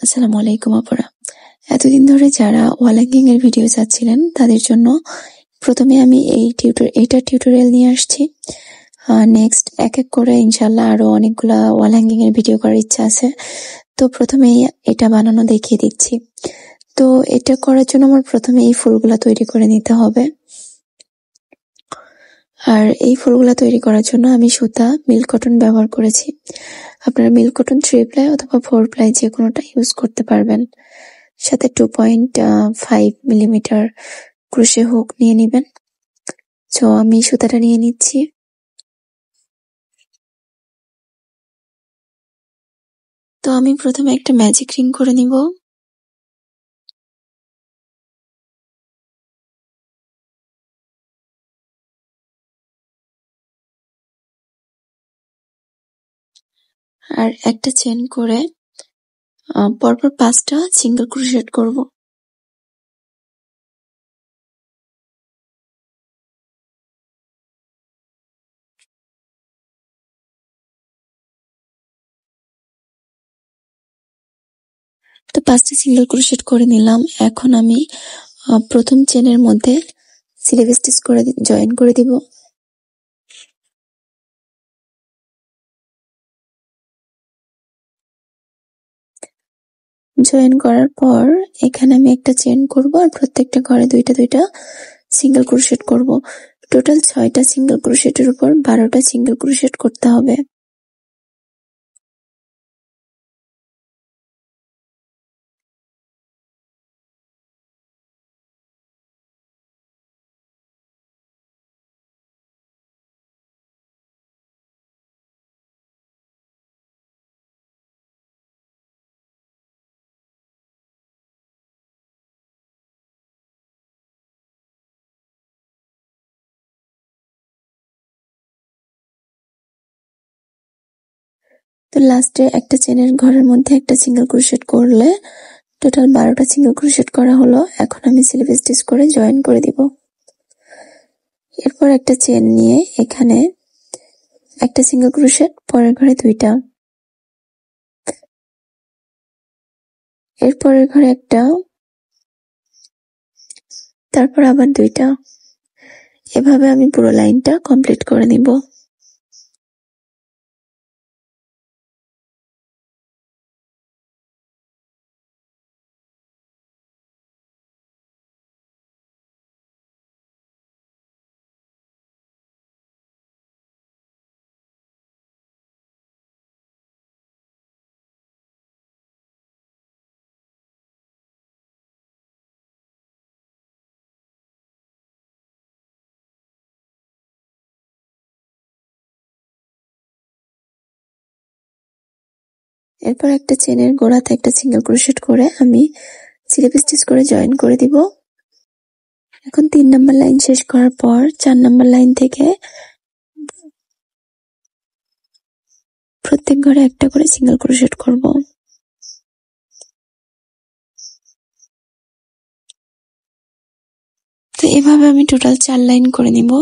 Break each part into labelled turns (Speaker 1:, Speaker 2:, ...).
Speaker 1: আসসালামু আলাইকুম আপুরা। এতদিন ধরে যারা ওয়াল হ্যাঙ্গিং এর ভিডিও চাচ্ছিলেন তাদের জন্য প্রথমে আমি এইটার টিউটোরিয়াল নিয়ে আসছি। নেক্সট এক এক করে ইনশাল্লাহ আরো অনেকগুলা ওয়াল হ্যাঙ্গিং এর ভিডিও করার ইচ্ছা আছে। তো প্রথমেই এটা বানানো দেখিয়ে দিচ্ছি। তো এটা করার জন্য আমার প্রথমে এই ফুলগুলা তৈরি করে নিতে হবে। আর এই ফুলগুলা তৈরি করার জন্য আমি সুতা মিল্ক কটন ব্যবহার করেছি। আপনারা মিল্ক কটন 3 প্লাই অথবা 4 প্লাই যে কোনোটা ইউজ করতে পারবেন। সাথে 2.5 মিলিমিটার ক্রোশে হুক নিয়ে নিবেন। তো আমি সুতাটা নিয়ে নিচ্ছি। তো আমি প্রথমে একটা ম্যাজিক রিং করে নিব। আর একটা চেন করে পরপর 5টা সিঙ্গেল ক্রোশেট করব। তো 5টা সিঙ্গেল ক্রোশেট করে নিলাম। এখন আমি প্রথম চেনের মধ্যে স্লিপ স্টিচ করে জয়েন করে দিব। জয়েন করার পর এখানে আমি একটা চেন করব আর প্রত্যেকটা ঘরে দুইটা সিঙ্গেল ক্রোশেট করব। টোটাল 6টা সিঙ্গেল ক্রোশেটের উপর 12টা সিঙ্গেল ক্রোশেট করতে হবে। তো লাস্টে একটা চেনের ঘরের মধ্যে একটা সিঙ্গেল ক্রোশেট করলে টোটাল 12টা সিঙ্গেল ক্রোশেট করা হলো। এখন আমি স্লিপ স্টিচ করে জয়েন করে দিব। এরপর একটা চেন নিয়ে এখানে একটা সিঙ্গেল ক্রোশেট, পরের ঘরে 2টা, এরপরের ঘরে একটা, তারপর আবার 2টা। এভাবে আমি পুরো লাইনটা কমপ্লিট করে নিব। এরপর একটা চেনের গোড়াতে একটা সিঙ্গেল ক্রোশেট করে আমি স্লিপ স্টিচ করে জয়েন করে দিব। এখন 3 নাম্বার লাইন শেষ করার পর 4 নাম্বার লাইন থেকে প্রত্যেক ঘরে একটা করে সিঙ্গেল ক্রোশেট করব। তো এভাবে আমি টোটাল 4 লাইন করে নিব।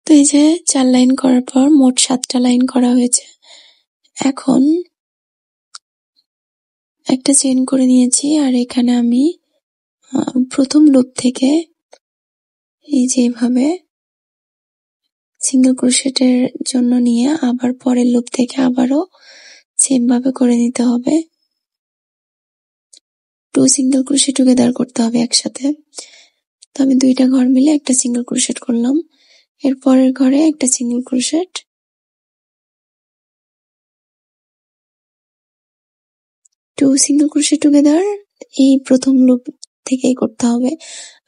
Speaker 1: তো এই যে 4 লাইন করার পর মোট 7টা লাইন করা হয়েছে। এখন একটা চেন করে নিয়েছি আর এখানে আমি প্রথম লুপ থেকে এই যে এভাবে সিঙ্গেল ক্রোশেটের জন্য নিয়ে আবার পরের লুপ থেকে আবারও সেম ভাবে করে নিতে হবে। 2 সিঙ্গেল ক্রোশেট টুগেদার করতে হবে একসাথে। তো আমি 2টা ঘর মিলে একটা সিঙ্গেল ক্রোশেট করলাম। এর পরের ঘরে একটা single crochet, two single crochet together এই প্রথম লুপ থেকেই করতে হবে,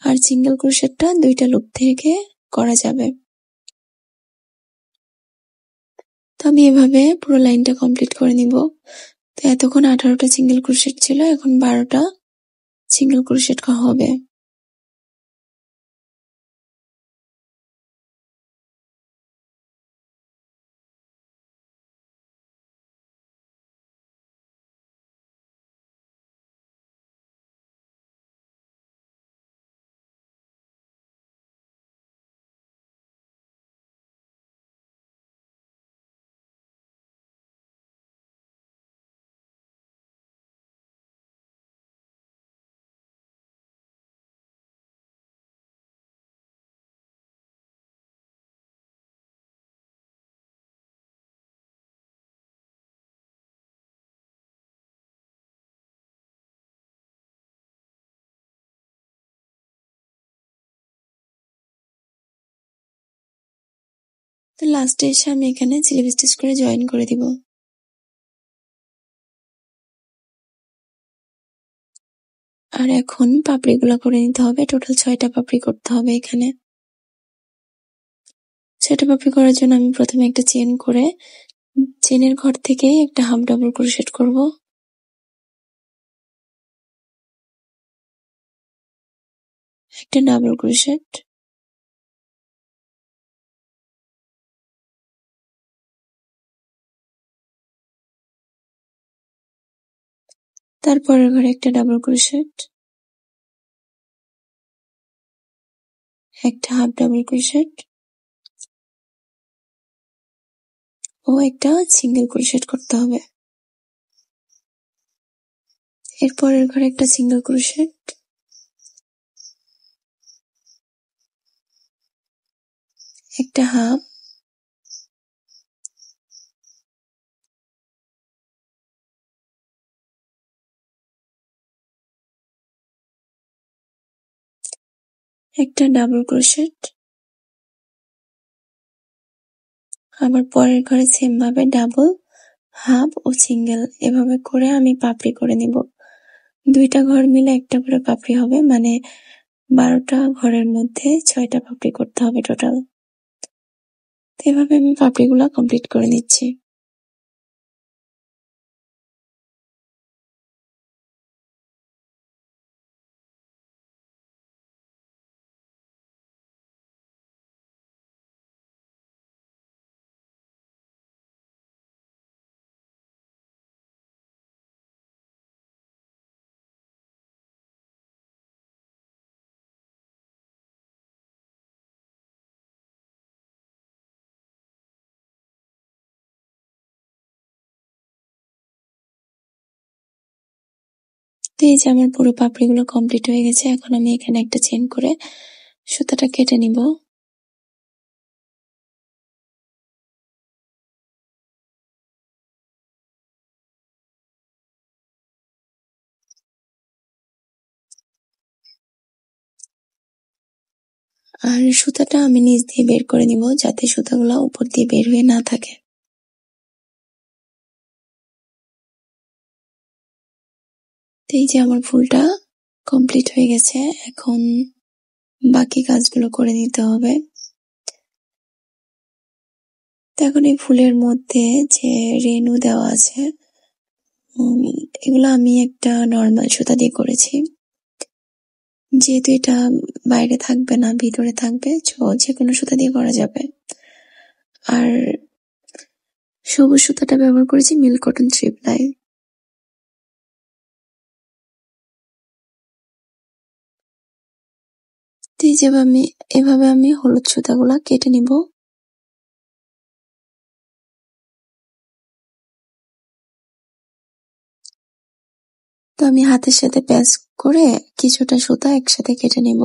Speaker 1: আর সিঙ্গেল ক্রোশেটটা 2টা লুপ থেকে করা যাবে। তো আমি এভাবে পুরো লাইনটা কমপ্লিট করে নিব। তো এতক্ষণ 18টা সিঙ্গেল ক্রোশেট ছিল, এখন 12টা সিঙ্গেল ক্রোশেট হবে। তো লাস্টে এসে আমি এখানে স্লিপ স্টিচ করে জয়েন করে দিব। আর এখন পাপড়িগুলো করে নিতে হবে, টোটাল 6টা পাপড়ি করতে হবে এখানে। 6টা পাপড়ি করার জন্য আমি প্রথমে একটা চেন করে চেনের ঘর থেকে একটা হাফ ডাবল ক্রোশেট করব, একটা ডাবল ক্রোশেট, তারপরের ঘরে একটা ডাবল ক্রোশেট, একটা হাফ ডাবল ক্রোশেট ও একটা সিঙ্গেল ক্রোশেট করতে হবে। এরপরের ঘরে একটা সিঙ্গেল ক্রোশেট, একটা হাফ, একটা ডাবল ক্রোশেট, আবার পরের ঘরে সেম ভাবে ডাবল, হাফ ও সিঙ্গেল, এভাবে করে আমি পাপড়ি করে নিব। 2টা ঘর মিলে একটা করে পাপড়ি হবে, মানে 12টা ঘরের মধ্যে 6টা পাপড়ি করতে হবে টোটাল। তো এভাবে আমি পাপড়িগুলো কমপ্লিট করে নিচ্ছি। তো এই যে আমার পুরো পাপড়িগুলো কমপ্লিট হয়ে গেছে, এখন আমি এখানে একটা চেন করে সুতাটা কেটে নিব। আর সুতাটা আমি নিচ দিয়ে বের করে নিব, যাতে সুতাগুলো উপর দিয়ে বের হয়ে না থাকে। তো এই যে আমার ফুলটা কমপ্লিট হয়ে গেছে, এখন বাকি কাজগুলো করে নিতে হবে। তো এখন এই ফুলের মধ্যে যে রেনু দেওয়া আছে, এগুলো আমি একটা নর্মাল সুতা দিয়ে করেছি, যেহেতু এটা বাইরে থাকবে না ভিতরে থাকবে, যে কোনো সুতা দিয়ে করা যাবে। আর সবুজ সুতাটা ব্যবহার করেছি মিল্ক কটন 3 ply। তো এই যে এভাবে আমি হলুদ সুতাগুলা কেটে নিব। তো আমি হাতের সাথে প্যাচ করে কিছুটা সুতা একসাথে কেটে নিব।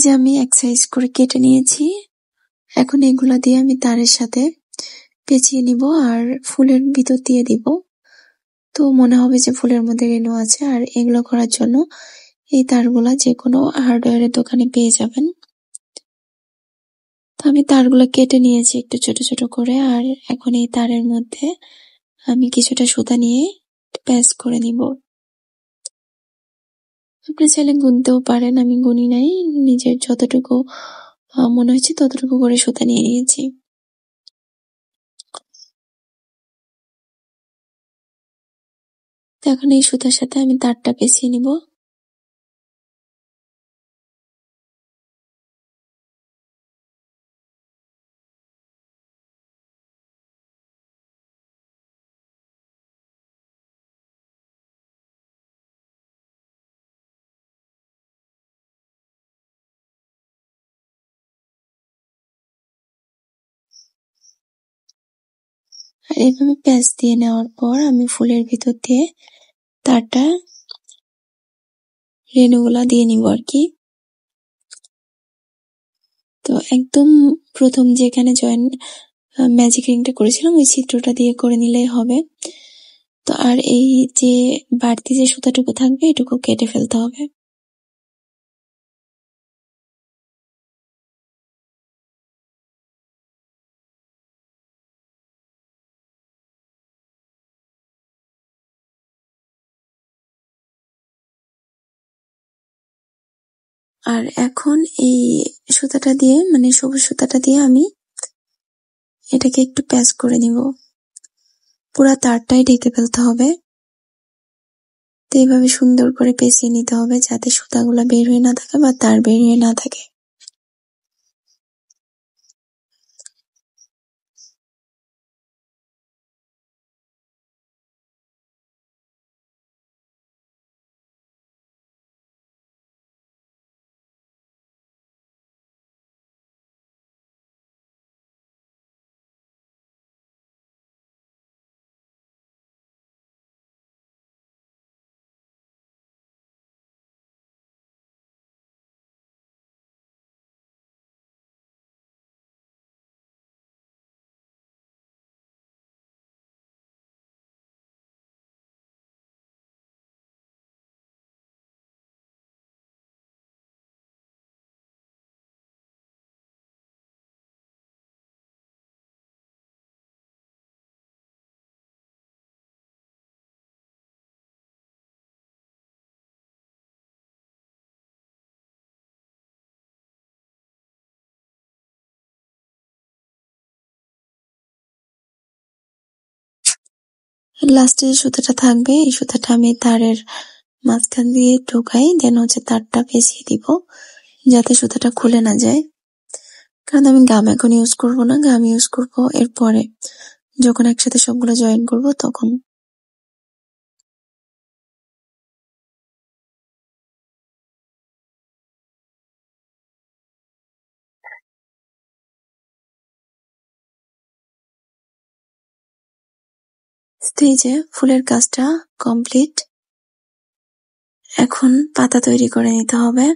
Speaker 1: যে আমি এক সাইজ করে কেটে নিয়েছি। এখন এগুলা দিয়ে আমি তারের সাথে পেঁচিয়ে নিব আর ফুলের ভিতর দিয়ে দিব। তো মনে হবে যে ফুলের মধ্যে রেণু আছে। আর এগুলো করার জন্য এই তারগুলা যে কোনো হার্ডওয়্যারের দোকানে পেয়ে যাবেন। তো আমি তারগুলো কেটে নিয়েছি একটু ছোট ছোট করে। আর এখন এই তারের মধ্যে আমি কিছুটা সুতা নিয়ে প্যাচ করে নিব। আপনি চাইলে গুনতেও পারেন, আমি গুনি নাই, নিজের যতটুকু মনে হয়েছে ততটুকু করে সুতা নিয়ে নিয়েছি। তো এখন এই সুতার সাথে আমি তারটা পেঁচিয়ে নিব। আর এইভাবে প্যাচ দিয়ে নেওয়ার পর আমি ফুলের ভিতর দিয়ে তারটা রেণুগুলা দিয়ে নিব আর কি। তো একদম প্রথম যেখানে ম্যাজিক রিংটা করেছিলাম ওই চিত্রটা দিয়ে করে নিলেই হবে। তো আর এই যে বাড়তি যে সুতাটুকু থাকবে এটুকু কেটে ফেলতে হবে। আর এখন এই সুতাটা দিয়ে মানে সবুজ সুতাটা দিয়ে আমি এটাকে একটু প্যাচ করে নিব। পুরা তারটাই ঢেকে ফেলতে হবে। তো এইভাবে সুন্দর করে পেঁচিয়ে নিতে হবে যাতে সুতাগুলা বের হয়ে না থাকে বা তার বের হয়ে না থাকে। লাস্টে যে সুতাটা থাকবে এই সুতাটা আমি তারের মাঝখান দিয়ে ঢোকাই, দেন হচ্ছে তারটা পেঁচিয়ে দিব যাতে সুতাটা খুলে না যায়। কারণ আমি গাম এখন ইউজ করব না, গাম ইউজ করব এরপরে যখন একসাথে সবগুলো জয়েন করব তখন। তো এই যে ফুলের কাজটা কমপ্লিট। এখন পাতা তৈরি করে নিতে হবে।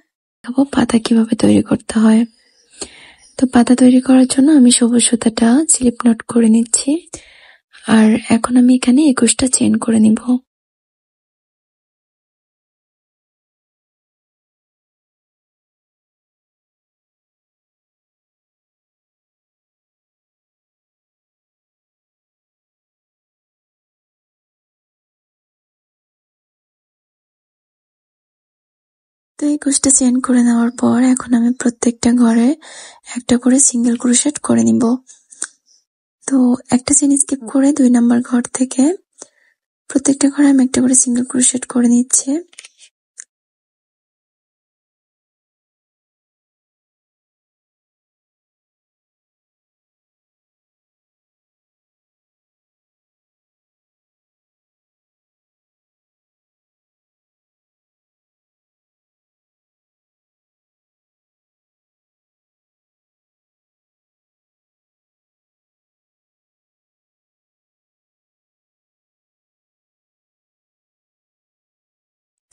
Speaker 1: দেখো পাতা কিভাবে তৈরি করতে হয়। তো পাতা তৈরি করার জন্য আমি সবুজ সুতাটা স্লিপ নট করে নিচ্ছি। আর এখন আমি এখানে 21টা চেইন করে নিব। তো 21টা চেইন করে নেওয়ার পর এখন আমি প্রত্যেকটা ঘরে একটা করে সিঙ্গেল ক্রোশেট করে নিব। তো একটা চেইন স্কিপ করে 2 নাম্বার ঘর থেকে প্রত্যেকটা ঘরে আমি একটা করে সিঙ্গেল ক্রোশেট করে নিচ্ছি।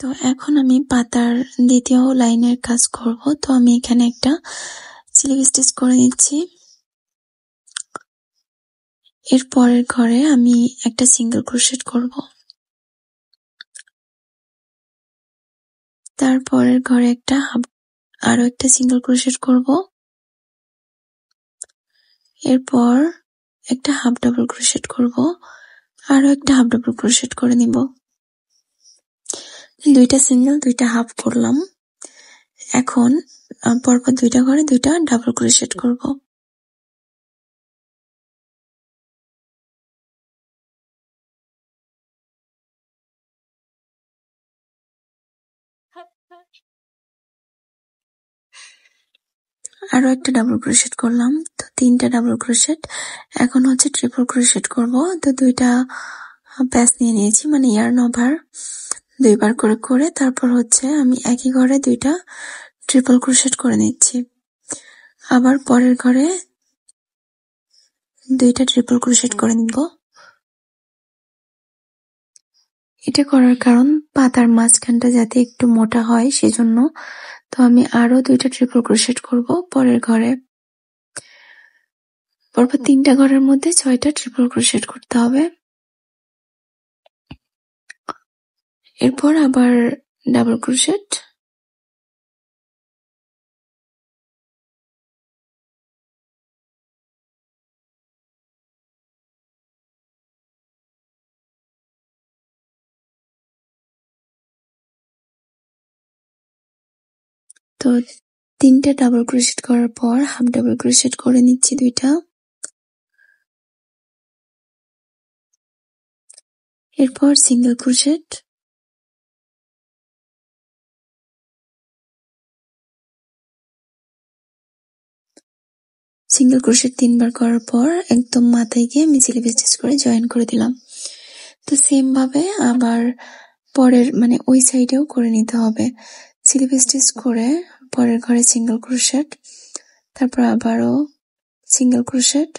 Speaker 1: তো এখন আমি পাতার দ্বিতীয় লাইনের কাজ করব। তো আমি এখানে একটা স্লিপ স্টিচ করে নিচ্ছি। এর পরের ঘরে আমি একটা সিঙ্গেল ক্রোশেট করব। তারপরের ঘরে আরো একটা সিঙ্গেল ক্রোশেট করব। এরপর একটা হাফ ডাবল ক্রোশেট করব, আরো একটা হাফ ডাবল ক্রোশেট করে নিব। দুইটা সিঙ্গেল দুইটা হাফ করলাম। এখন পরপর দুইটা ঘরে দুইটা ডাবল ক্রোশেট করব। আরো একটা ডাবল ক্রোশেট করলাম। তো তিনটা ডাবল ক্রোশেট। এখন হচ্ছে ট্রিপল ক্রোশেট করব। তো দুইটা প্যাচ নিয়ে নিয়েছি, মানে ইয়ার্ন ওভার দুইবার করে করে তারপর হচ্ছে আমি একই ঘরে দুইটা ট্রিপল ক্রোশেট করে নিচ্ছি। আবার পরের ঘরে দুইটা ট্রিপল ক্রোশেট করে নিব। এটা করার কারণ পাতার মাঝখানটা যাতে একটু মোটা হয় সেজন্য। তো আমি আরো দুইটা ট্রিপল ক্রোশেট করব পরের ঘরে। পরপর তিনটা ঘরের মধ্যে 6টা ট্রিপল ক্রোশেট করতে হবে। এরপর আবার ডাবল ক্রোশেট। তো তিনটা ডাবল ক্রোশেট করার পর হাফ ডাবল ক্রোশেট করে নিচ্ছি দুইটা। এরপর সিঙ্গেল ক্রোশেট। সিঙ্গেল ক্রোশেট 3বার করার পর একদম মাথায় গিয়ে আমি স্লিপ স্টিচ করে জয়েন করে দিলাম। তো সেম ভাবে আবার পরের মানে ওই সাইডেও করে নিতে হবে। স্লিপ স্টিচ করে পরের ঘরে সিঙ্গেল ক্রোশেট, তারপর আবারও সিঙ্গেল ক্রোশেট,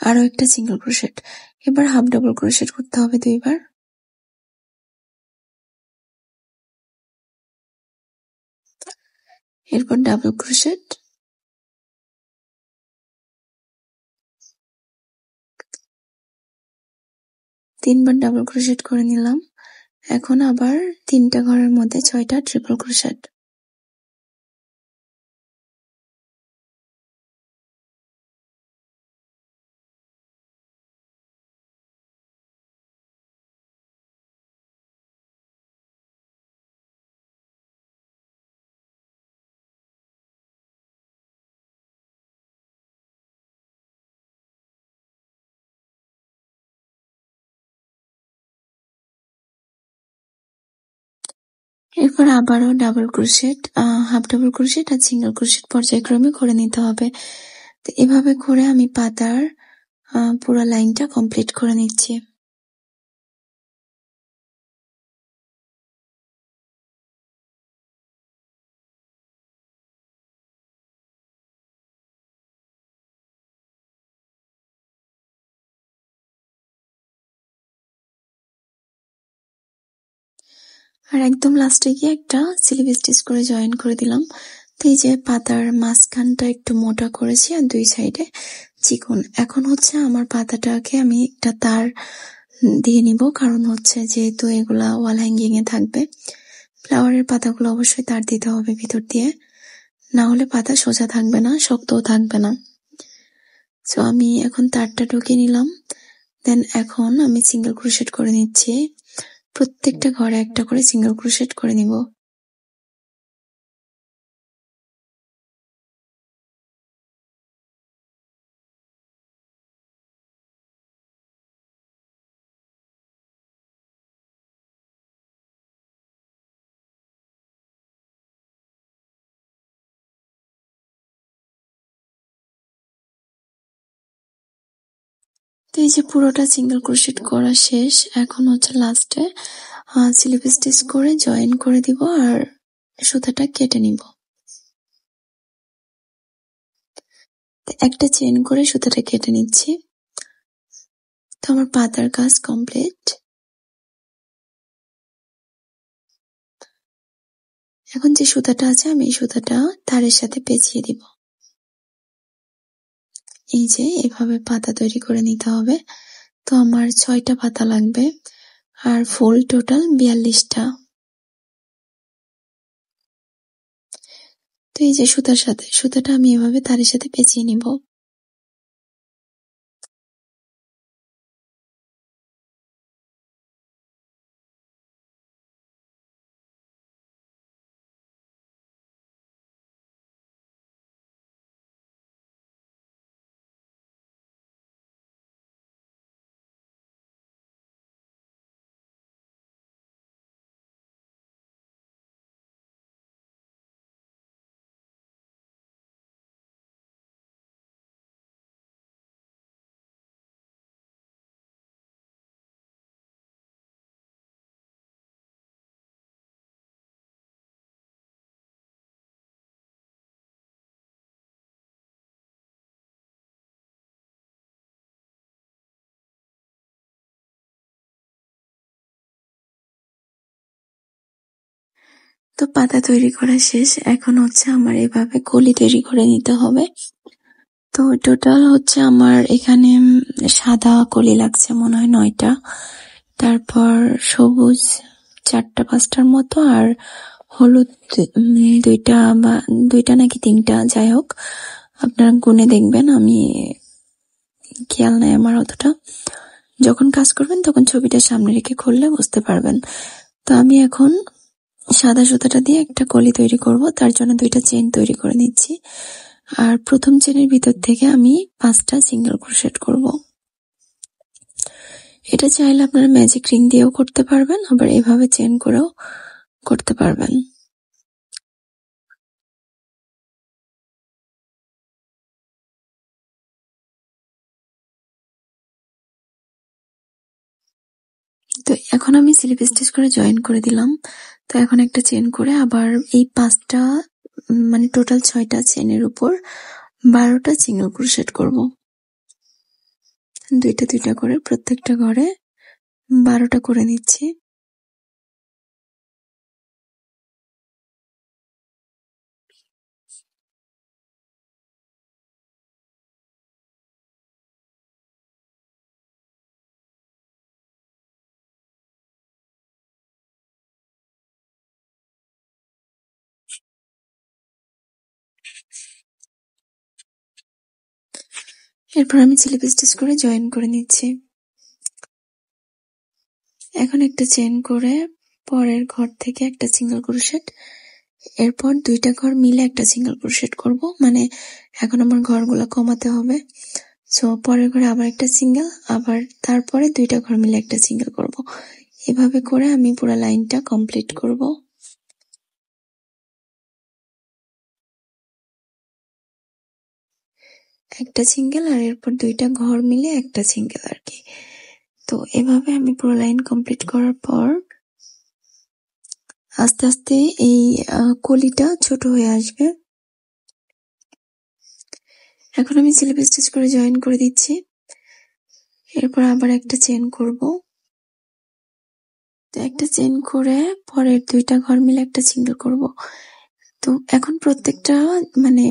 Speaker 1: আরো একটা সিঙ্গেল ক্রোশেট। এবার হাফ ডাবল ক্রোশেট করতে হবে দুইবার। এরপর ডাবল ক্রোশেট, তিনবার ডাবল ক্রোশেট করে নিলাম। এখন আবার তিনটা ঘরের মধ্যে 6টা ট্রিপল ক্রোশেট। এরপর আবারও double crochet, half double crochet আর সিঙ্গেল ক্রোশেট পর্যায়ক্রমে করে নিতে হবে। তো এভাবে করে আমি পাতার পুরো লাইনটা কমপ্লিট করে নিচ্ছি। আর একদম লাস্টে গিয়ে একটা স্লিপ স্টিচ করে জয়েন করে দিলাম। তো এই যে পাতার মাঝখানটা একটু মোটা করেছি আর দুই সাইডে চিকন। এখন হচ্ছে আমার পাতাটাকে আমি একটা তার দিয়ে নিব, কারণ হচ্ছে যেহেতু এগুলা ওয়াল হ্যাঙ্গিং এ থাকবে, ফ্লাওয়ারের পাতাগুলো অবশ্যই তার দিতে হবে ভিতর দিয়ে, না হলে পাতা সোজা থাকবে না, শক্তও থাকবে না। তো আমি এখন তারটা ঢুকিয়ে নিলাম। দেন এখন আমি সিঙ্গেল ক্রোশেট করে নিচ্ছি। প্রত্যেকটা ঘরে একটা করে সিঙ্গেল ক্রোশেট করে নিব। তো এই যে পুরোটা সিঙ্গেল ক্রোশেট করা শেষ। এখন হচ্ছে লাস্টে স্লিপ স্টিচ করে জয়েন করে দিব আর সুতাটা কেটে নিব। একটা চেইন করে সুতাটা কেটে নিচ্ছি। তো আমার পাতার কাজ কমপ্লিট। এখন যে সুতাটা আছে আমি এই সুতাটা তারের সাথে পেঁচিয়ে দিব। এই যে এভাবে পাতা তৈরি করে নিতে হবে। তো আমার 6টা পাতা লাগবে আর ফুল টোটাল 42টা। তো এই যে সুতাটা আমি এভাবে তারের সাথে পেঁচিয়ে নিব। তো পাতা তৈরি করা শেষ, এখন হচ্ছে আমার এভাবে কলি তৈরি করে নিতে হবে। তো টোটাল হচ্ছে আমার এখানে সাদা কলি লাগছে মনে হয় 9টা, তারপর সবুজ 4টা 5টার মতো, আর হলুদ 2টা বা 2টা নাকি 3টা, যাই হোক আপনারা গুনে দেখবেন, আমি খেয়াল নাই আমার অতটা। যখন কাজ করবেন তখন ছবিটা সামনে রেখে খুললে বুঝতে পারবেন। তো আমি এখন সাদা সুতাটা দিয়ে একটা কলি তৈরি করব, তার জন্য 2টা চেন তৈরি করে নিচ্ছি। আর প্রথম চেনের ভিতর থেকে আমি 5টা সিঙ্গেল ক্রোশেট করব। এটা চাইলে আপনারা ম্যাজিক রিং দিয়েও করতে পারবেন, আবার এভাবে চেন করেও করতে পারবেন। তো এখন আমি স্লিপ স্টিচ করে জয়েন করে দিলাম। তো এখন একটা চেন করে আবার এই 5টা মানে টোটাল 6টা চেনের উপর 12টা সিঙ্গেল ক্রোশেট করব। 2টা 2টা করে প্রত্যেকটা ঘরে 12টা করে নিচ্ছি। এরপর আমি স্লিপ স্টিচ করে জয়েন করে নিচ্ছি। এখন একটা চেন করে পরের ঘর থেকে একটা সিঙ্গেল ক্রোশেট, এরপর 2টা ঘর মিলে একটা সিঙ্গেল ক্রোশেট করব, মানে এখন আমার ঘরগুলো কমাতে হবে। সো পরের ঘরে আবার একটা সিঙ্গেল, আবার তারপরে 2টা ঘর মিলে একটা সিঙ্গেল করব। এভাবে করে আমি পুরো লাইনটা কমপ্লিট করব। একটা সিঙ্গেল আর এরপর 2টা ঘর মিলে একটা সিঙ্গেল আর কি। তো এভাবে আমি পুরো লাইন কমপ্লিট করার পর আস্তে আস্তে এই কলিটা ছোট হয়ে আসবে। এখন আমি স্লিপ স্টিচ করে জয়েন করে দিচ্ছি। এরপর আবার একটা চেন করব। তো একটা চেন করে পরের 2টা ঘর মিলে একটা সিঙ্গেল করব। তো এখন প্রত্যেকটা মানে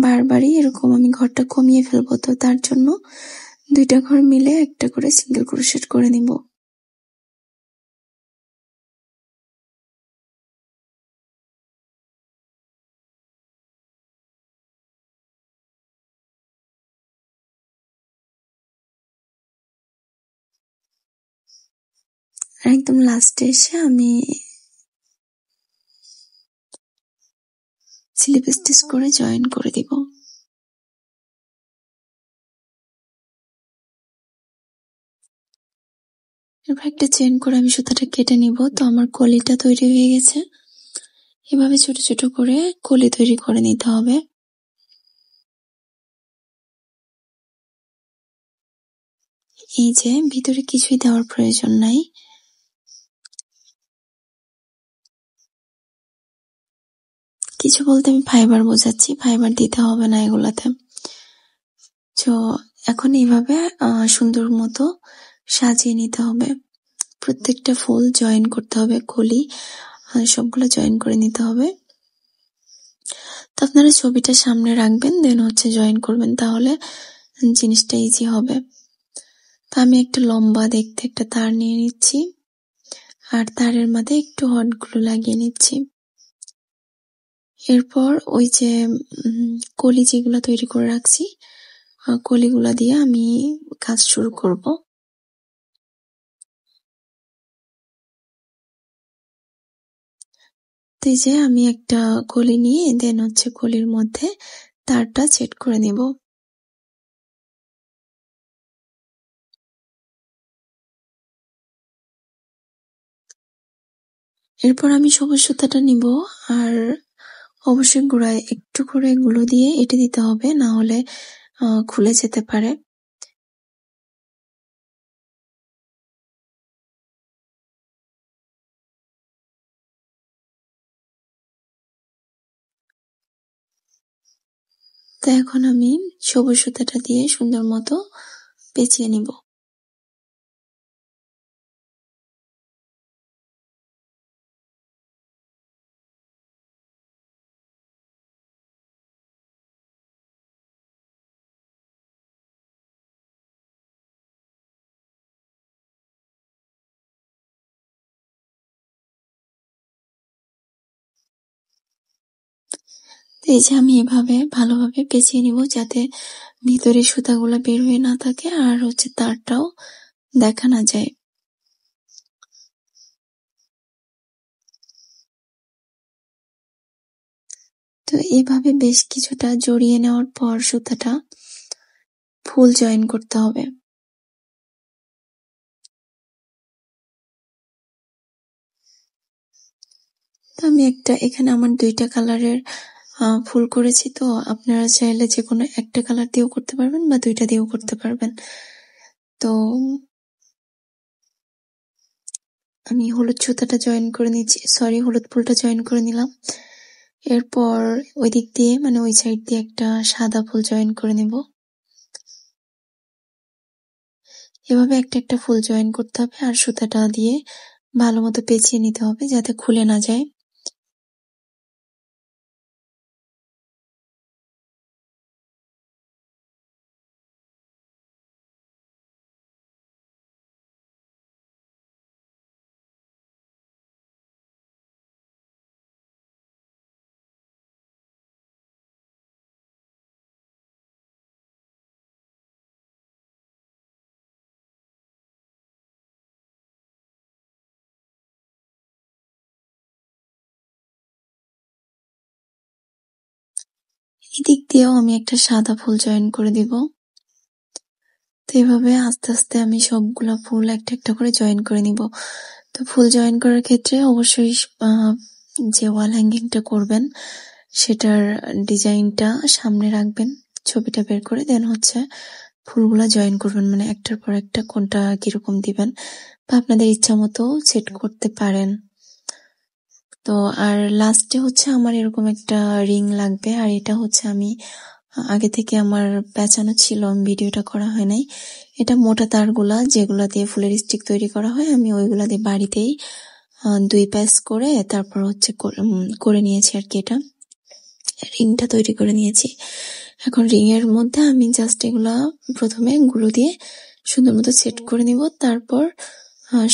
Speaker 1: বারবারই এরকম আমি ঘরটা কমিয়ে ফেলবো, তো তার জন্য 2টা ঘর মিলে একটা করে সিঙ্গেল ক্রোশেট করে নিব। আর একদম লাস্টে এসে আমি স্লিপ স্টিচ করে জয়েন করে দিব। এরপর একটা চেন করে আমি সুতাটা কেটে নিব। তো আমার কলিটা তৈরি হয়ে গেছে। এভাবে ছোট ছোট করে কলি তৈরি করে নিতে হবে। এই যে ভিতরে কিছুই দেওয়ার প্রয়োজন নাই। কিছু বলতে আমি ফাইবার বোঝাচ্ছি, ফাইবার দিতে হবে না এগুলাতে। তো এখন এইভাবে সুন্দর মতো সাজিয়ে নিতে হবে। প্রত্যেকটা ফুল জয়েন করতে হবে, কলি সবগুলো জয়েন করে নিতে হবে। তো আপনারা ছবিটা সামনে রাখবেন, দেন হচ্ছে জয়েন করবেন, তাহলে জিনিসটা ইজি হবে। তো আমি একটা লম্বা দেখতে একটা তার নিয়ে নিচ্ছি, আর তারের মধ্যে একটু হট গ্লু লাগিয়ে নিচ্ছি। এরপর ওই যে কলি যেগুলো তৈরি করে রাখছি, কলিগুলা দিয়ে আমি কাজ শুরু করব। তো এই যে আমি একটা কলি নিয়ে দেন হচ্ছে কলির মধ্যে তারটা সেট করে নেব। এরপর আমি সবুজ সুতাটা নিব, আর অবশ্যই গোড়ায় একটু করে গুলো দিয়ে এঁটে দিতে হবে, না হলে খুলে যেতে পারে। তো এখন আমি সবুজ সুতাটা দিয়ে সুন্দর মতো পেঁচিয়ে নিব। এই যে আমি এভাবে ভালোভাবে পেঁচিয়ে নিব, যাতে ভিতরে সুতাগুলো বের হয়ে না থাকে আর হচ্ছে তারটাও দেখা না যায়। তো এভাবে বেশ কিছুটা জড়িয়ে নেওয়ার পর সুতাটা ফুল জয়েন করতে হবে। তো আমি এখানে আমার 2টা কালারের ফুল করেছি, তো আপনারা চাইলে যে কোনো একটা কালার দিয়েও করতে পারবেন বা 2টা দিয়েও করতে পারবেন। তো আমি হলুদ সুতাটা জয়েন করে নিচ্ছি, হলুদ ফুলটা জয়েন করে নিলাম। এরপর ওই দিক দিয়ে মানে ওই সাইড দিয়ে একটা সাদা ফুল জয়েন করে নেব। এভাবে একটা ফুল জয়েন করতে হবে, আর সুতাটা দিয়ে ভালো মতো পেঁচিয়ে নিতে হবে যাতে খুলে না যায়। এদিক দিয়েও আমি একটা সাদা ফুল জয়েন করে দিব। তো এভাবে আস্তে আস্তে আমি সবগুলা ফুল একটা করে জয়েন করে নিব। তো ফুল জয়েন করার ক্ষেত্রে অবশ্যই যে ওয়াল হ্যাঙ্গিংটা করবেন সেটার ডিজাইনটা সামনে রাখবেন, ছবিটা বের করে দেন হচ্ছে ফুলগুলা জয়েন করবেন, মানে একটার পর একটা কোনটা কিরকম দিবেন বা আপনাদের ইচ্ছা মতো সেট করতে পারেন। তো আর লাস্টে হচ্ছে আমার এরকম একটা রিং লাগবে, আর এটা হচ্ছে আমি আগে থেকে আমার পেঁচানো ছিল, ভিডিওটা করা হয় নাই। এটা মোটা তারগুলা যেগুলা দিয়ে ফুলের স্টিক তৈরি করা হয়, আমি ওইগুলা দিয়ে বাড়িতেই 2 প্যাচ করে তারপর হচ্ছে করে নিয়েছি আর কি, এটা রিংটা তৈরি করে নিয়েছি। এখন রিং এর মধ্যে আমি জাস্ট এগুলা প্রথমে গুলো দিয়ে সুন্দর মতো সেট করে নিব, তারপর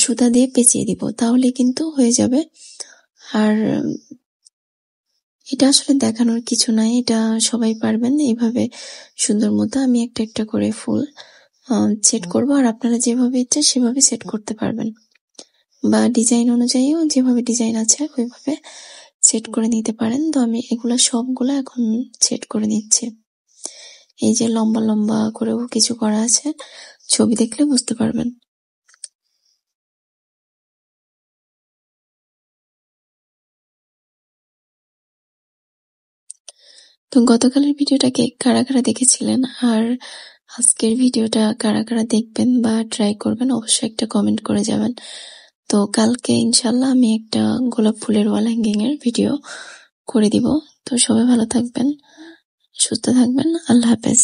Speaker 1: সুতা দিয়ে পেঁচিয়ে দিব, তাহলে কিন্তু হয়ে যাবে। আর এটা আসলে দেখানোর কিছু নাই, এটা সবাই পারবেন। এইভাবে সুন্দর মতো আমি একটা করে ফুল সেট করব, আর আপনারা যেভাবে ইচ্ছা সেভাবে সেট করতে পারবেন, বা ডিজাইন অনুযায়ীও যেভাবে ডিজাইন আছে ওইভাবে সেট করে নিতে পারেন। তো আমি এগুলা সবগুলা এখন সেট করে নিচ্ছি। এই যে লম্বা লম্বা করেও কিছু করা আছে, ছবি দেখলে বুঝতে পারবেন। তো গতকালের ভিডিওটাকে কারা কারা দেখেছিলেন, আর আজকের ভিডিওটা কারা কারা দেখবেন বা ট্রাই করবেন, অবশ্যই একটা কমেন্ট করে যাবেন। তো কালকে ইনশাল্লাহ আমি একটা গোলাপ ফুলের ওয়াল হ্যাঙ্গিং এর ভিডিও করে দিব। তো সবাই ভালো থাকবেন, সুস্থ থাকবেন, আল্লাহ হাফেজ।